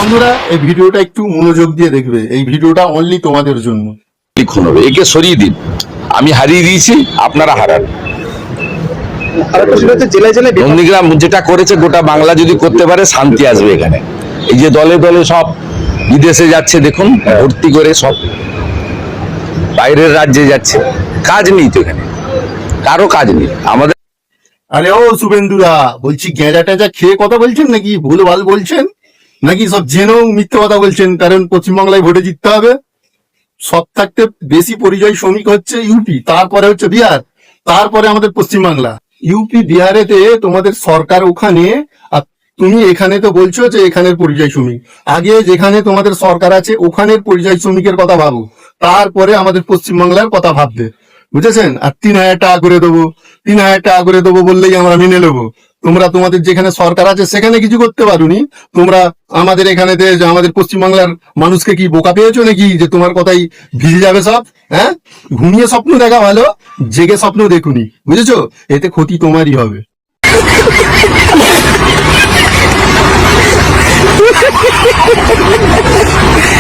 বন্ধুরা এই ভিডিওটা একটু মনোযোগ দিয়ে দেখবে, এই ভিডিওটা অনলি তোমাদের জন্য। লিখন হবে, একে সরিয়ে দিন। আমি হারিয়ে দিয়েছি, আপনারা হারান। নন্দীগ্রাম যেটা করেছে গোটা বাংলা যদি করতে পারে শান্তি আসবে এখানে। এই যে দলে দলে সব বিদেশে যাচ্ছে দেখুন, ভর্তি করে সব বাইরের রাজ্যে যাচ্ছে, কাজ নেই তো এখানে, কারো কাজ নেই। আমাদের আরে ও শুভেন্দুরা, বলছি গেঁজা টেজা খেয়ে কথা বলছেন নাকি ভুলভাল বলছেন, নাকি সব জেনেও মিথ্যে কথা বলছেন? কারণ পশ্চিমবাংলায় ভোটে জিততে হবে। সব থাকতে বেশি পরিযায়ী শ্রমিক হচ্ছে ইউপি, তারপরে হচ্ছে বিহার, তারপরে আমাদের পশ্চিমবাংলা। ইউপি বিহারেতে তোমাদের সরকার ওখানে, আর তুমি এখানে তো বলছো যে এখানের পরিযায়ী শ্রমিক। আগে যেখানে তোমাদের সরকার আছে ওখানের পরিযায়ী শ্রমিকের কথা ভাবো, তারপরে আমাদের পশ্চিমবাংলার কথা ভাববে, বুঝেছেন? আর 3,000 টাকা করে দেবো, 3,000 টাকা করে দেবো বললেই আমরা মেনে নেবো। তোমরা তোমাদের যেখানে সরকার আছে সেখানে কিছু করতে পারোনি, তোমরা আমাদের এখানেতে যে আমাদের পশ্চিমবাংলার মানুষকে কি বোকা পেয়েছো নাকি যে তোমার কথাই ভিজে যাবে সব? হ্যাঁ, ঘুমিয়ে স্বপ্ন দেখা ভালো, জেগে স্বপ্ন দেখুনি, বুঝেছো? এতে ক্ষতি তোমারই হবে।